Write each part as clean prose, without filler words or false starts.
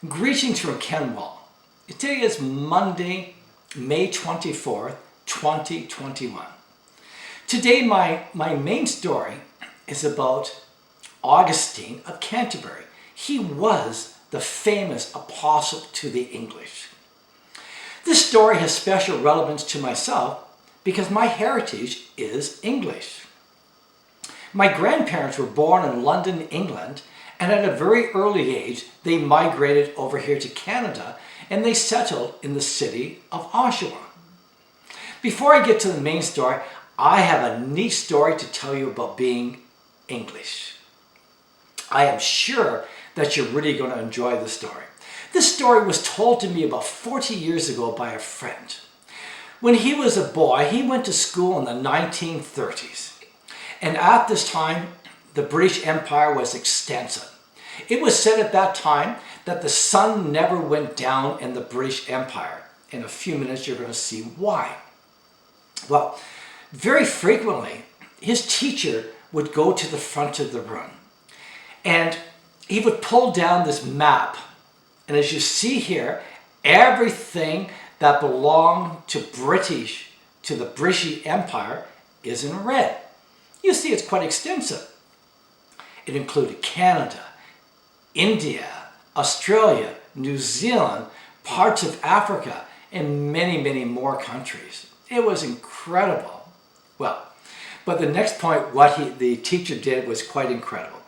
Greetings from Kenwell. Today is Monday, May 24th, 2021. Today my main story is about Augustine of Canterbury. He was the famous apostle to the English. This story has special relevance to myself because my heritage is English. My grandparents were born in London, England, and at a very early age, they migrated over here to Canada and they settled in the city of Oshawa. Before I get to the main story, I have a neat story to tell you about being English. I am sure that you're really going to enjoy the story. This story was told to me about 40 years ago by a friend. When he was a boy, he went to school in the 1930s. And at this time, the British Empire was extensive. It was said at that time that the sun never went down in the British Empire. In a few minutes, you're going to see why. Well, very frequently, his teacher would go to the front of the room and he would pull down this map. And as you see here, everything that belonged to the British Empire is in red. You see, it's quite extensive. It included Canada, India, Australia, New Zealand, parts of Africa, and many, many more countries. It was incredible. Well, but the next point, the teacher did was quite incredible.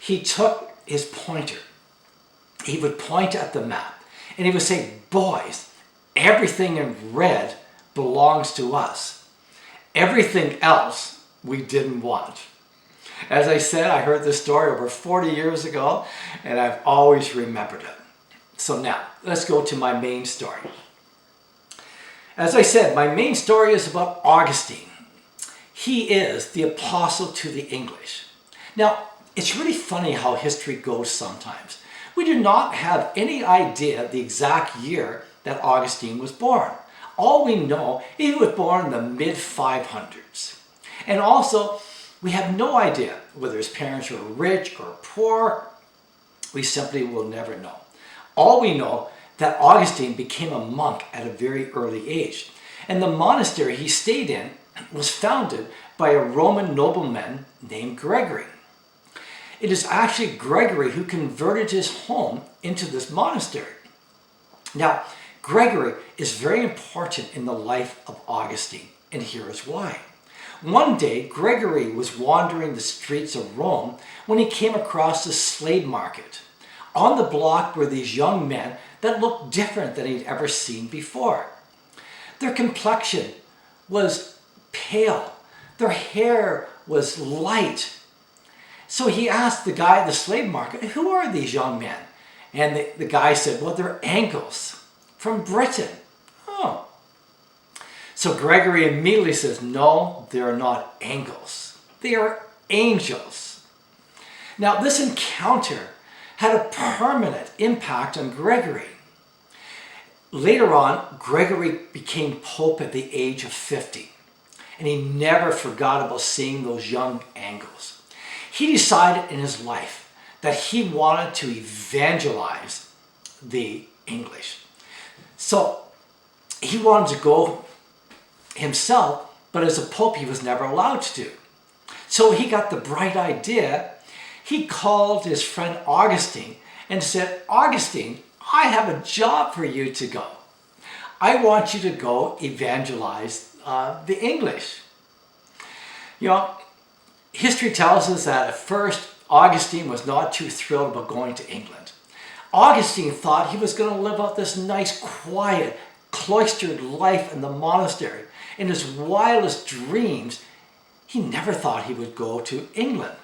He took his pointer. He would point at the map, and he would say, "Boys, everything in red belongs to us. Everything else we didn't want." As I said, I heard this story over 40 years ago, and I've always remembered it. So now, let's go to my main story. As I said, my main story is about Augustine. He is the apostle to the English. Now, it's really funny how history goes sometimes. We do not have any idea the exact year that Augustine was born. All we know, he was born in the mid-500s. And also, we have no idea whether his parents were rich or poor. We simply will never know. All we know that Augustine became a monk at a very early age. And the monastery he stayed in was founded by a Roman nobleman named Gregory. It is actually Gregory who converted his home into this monastery. Now, Gregory is very important in the life of Augustine, and here is why. One day, Gregory was wandering the streets of Rome when he came across the slave market. On the block were these young men that looked different than he'd ever seen before. Their complexion was pale. Their hair was light. So he asked the guy at the slave market, "Who are these young men?" And the guy said, "Well, they're Angles from Britain." Oh. So Gregory immediately says, "No, they're not Angles. They are angels." Now, this encounter had a permanent impact on Gregory. Later on, Gregory became pope at the age of 50, and he never forgot about seeing those young Angles. He decided in his life that he wanted to evangelize the English. So he wanted to go himself, but as a pope he was never allowed to do. So he got the bright idea. He called his friend Augustine and said, "Augustine, I have a job for you to go. I want you to go evangelize the English." You know, history tells us that at first Augustine was not too thrilled about going to England. Augustine thought he was going to live out this nice, quiet, cloistered life in the monastery. In his wildest dreams, he never thought he would go to England.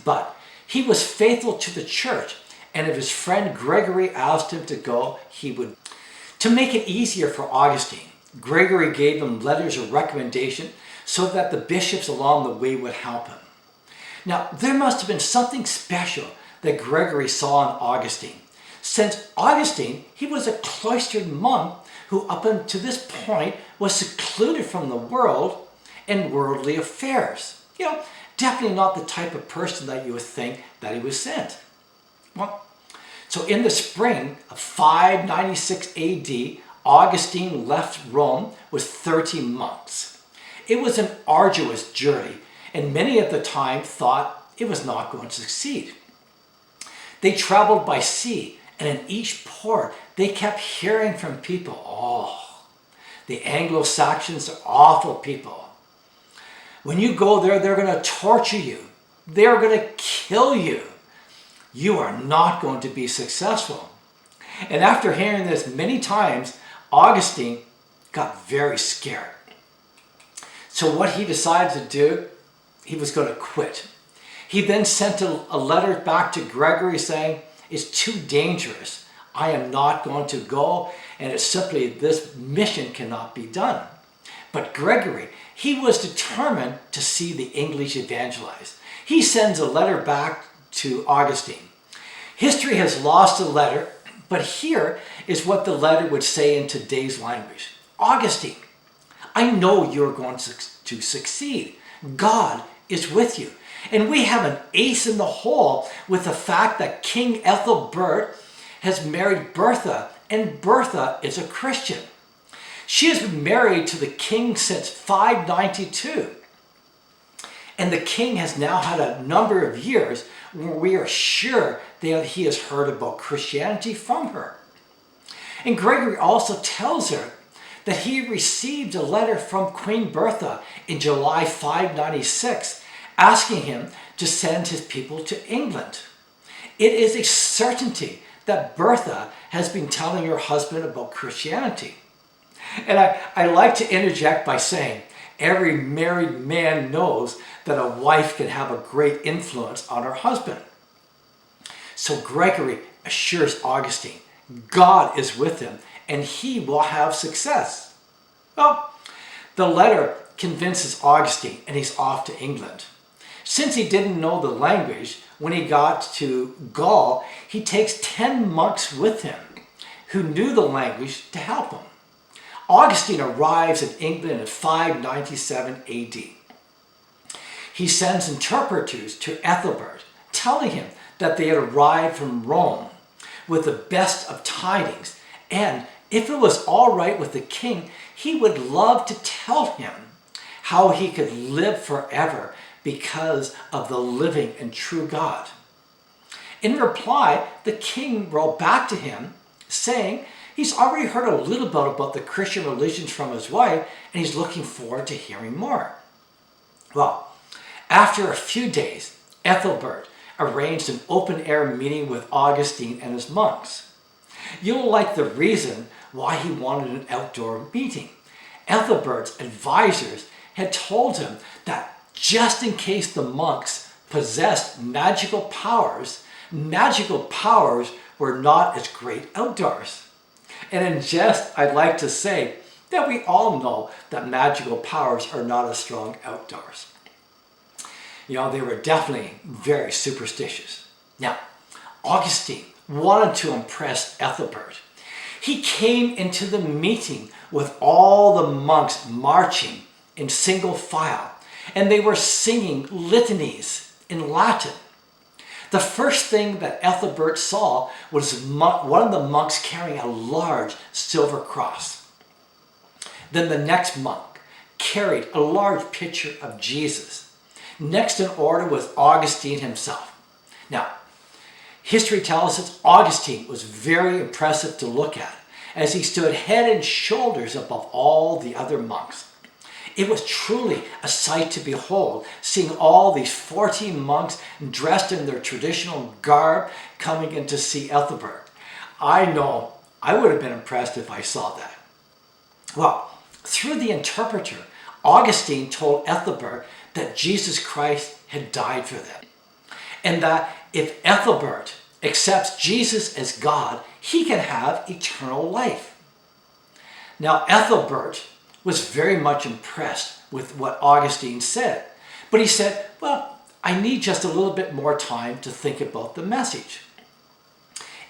But he was faithful to the church, and if his friend Gregory asked him to go, he would. To make it easier for Augustine, Gregory gave him letters of recommendation so that the bishops along the way would help him. Now, there must have been something special that Gregory saw in Augustine. Since Augustine, he was a cloistered monk who up until this point was secluded from the world and worldly affairs. You know, definitely not the type of person that you would think that he was sent. Well, so So in the spring of 596 AD, Augustine left Rome with 30 monks. It was an arduous journey, and many at the time thought it was not going to succeed. They traveled by sea, and in each port, they kept hearing from people, oh, the Anglo-Saxons are awful people. When you go there, they're going to torture you. They're going to kill you. You are not going to be successful. And after hearing this many times, Augustine got very scared. So what he decided to do, he was going to quit. He then sent a letter back to Gregory saying, it's too dangerous. I am not going to go, and it's simply this mission cannot be done. But Gregory, he was determined to see the English evangelized. He sends a letter back to Augustine. History has lost the letter, but here is what the letter would say in today's language. Augustine, I know you're going to succeed. God is with you. And we have an ace in the hole with the fact that King Ethelbert has married Bertha, and Bertha is a Christian. She has been married to the king since 592. And the king has now had a number of years where we are sure that he has heard about Christianity from her. And Gregory also tells her that he received a letter from Queen Bertha in July 596 asking him to send his people to England. It is a certainty that Bertha has been telling her husband about Christianity. And I like to interject by saying, every married man knows that a wife can have a great influence on her husband. So Gregory assures Augustine, God is with him and he will have success. Well, the letter convinces Augustine and he's off to England. Since he didn't know the language, when he got to Gaul, he takes 10 monks with him who knew the language to help him. Augustine arrives in England in 597 AD. He sends interpreters to Ethelbert, telling him that they had arrived from Rome with the best of tidings, and if it was all right with the king, he would love to tell him how he could live forever because of the living and true God. In reply, the king wrote back to him saying he's already heard a little bit about the Christian religions from his wife and he's looking forward to hearing more. Well, after a few days, Ethelbert arranged an open-air meeting with Augustine and his monks. You'll like the reason why he wanted an outdoor meeting. Ethelbert's advisors had told him that just in case the monks possessed magical powers were not as great outdoors. And in jest, I'd like to say that we all know that magical powers are not as strong outdoors. You know, they were definitely very superstitious. Now, Augustine wanted to impress Ethelbert. He came into the meeting with all the monks marching in single file, and they were singing litanies in Latin. The first thing that Ethelbert saw was one of the monks carrying a large silver cross. Then the next monk carried a large picture of Jesus. Next in order was Augustine himself. Now, history tells us Augustine was very impressive to look at, as he stood head and shoulders above all the other monks. It was truly a sight to behold, seeing all these 14 monks dressed in their traditional garb coming in to see Ethelbert. I know I would have been impressed if I saw that. Well, through the interpreter, Augustine told Ethelbert that Jesus Christ had died for them, and that if Ethelbert accepts Jesus as God, he can have eternal life. Now, Ethelbert was very much impressed with what Augustine said, but he said, well, I need just a little bit more time to think about the message.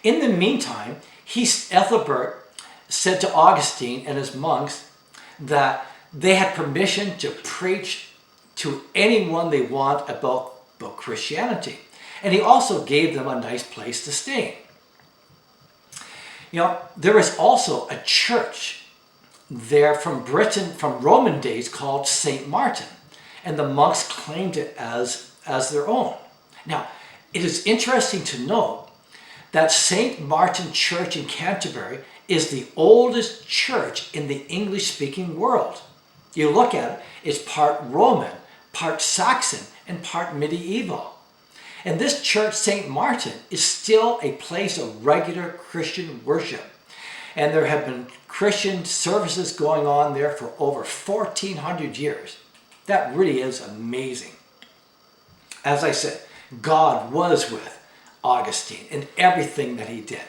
In the meantime, Ethelbert said to Augustine and his monks that they had permission to preach to anyone they want about Christianity. And he also gave them a nice place to stay. You know, there was also a church there from Britain, from Roman days, called St. Martin, and the monks claimed it as their own. Now, it is interesting to note that St. Martin Church in Canterbury is the oldest church in the English-speaking world. You look at it, it's part Roman, part Saxon, and part medieval. And this church, St. Martin, is still a place of regular Christian worship. And there have been Christian services going on there for over 1,400 years. That really is amazing. As I said, God was with Augustine in everything that he did.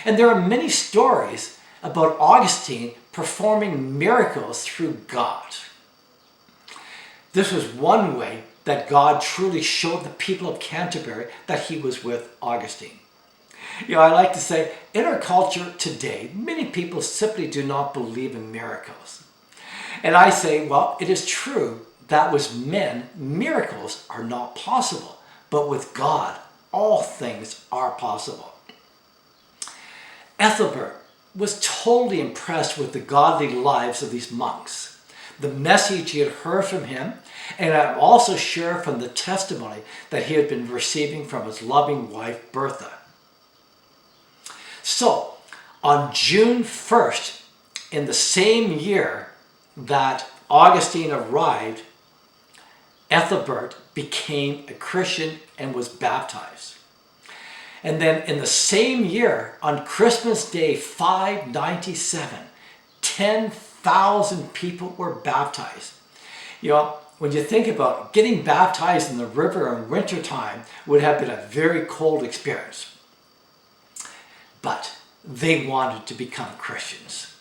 And there are many stories about Augustine performing miracles through God. This was one way that God truly showed the people of Canterbury that he was with Augustine. You know, I like to say, in our culture today, many people simply do not believe in miracles. And I say, well, it is true that with men, miracles are not possible. But with God, all things are possible. Ethelbert was totally impressed with the godly lives of these monks, the message he had heard from him, and I'm also sure from the testimony that he had been receiving from his loving wife, Bertha. So, on June 1st, in the same year that Augustine arrived, Ethelbert became a Christian and was baptized. And then in the same year, on Christmas Day 597, 10,000 people were baptized. You know, when you think about it, getting baptized in the river in wintertime would have been a very cold experience. But they wanted to become Christians.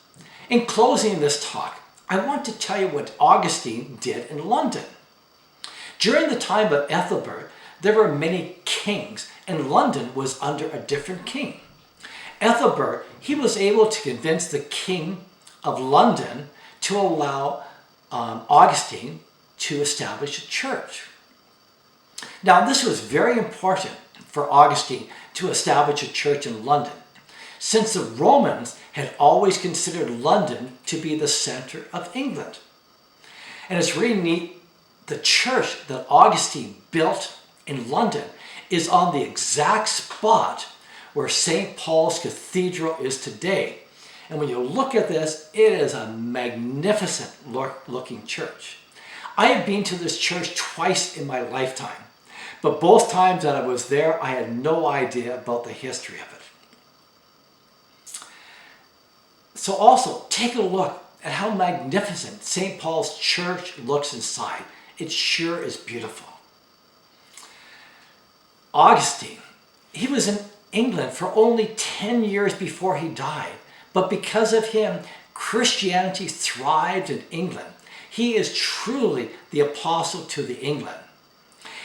In closing this talk, I want to tell you what Augustine did in London. During the time of Ethelbert, there were many kings, and London was under a different king. Ethelbert, he was able to convince the king of London to allow Augustine to establish a church. Now, this was very important for Augustine to establish a church in London, since the Romans had always considered London to be the center of England. And it's really neat. The church that Augustine built in London is on the exact spot where St. Paul's Cathedral is today. And when you look at this, it is a magnificent looking church. I have been to this church twice in my lifetime, but both times that I was there, I had no idea about the history of it. So also, take a look at how magnificent St. Paul's Church looks inside. It sure is beautiful. Augustine, he was in England for only 10 years before he died, but because of him, Christianity thrived in England. He is truly the apostle to the England.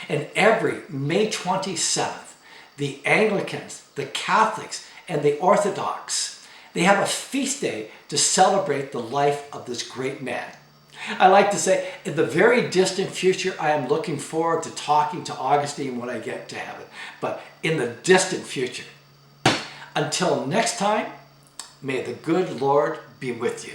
And every May 27th, the Anglicans, the Catholics, and the Orthodox, they have a feast day to celebrate the life of this great man. I like to say, in the very distant future, I am looking forward to talking to Augustine when I get to heaven. But in the distant future, until next time, may the good Lord be with you.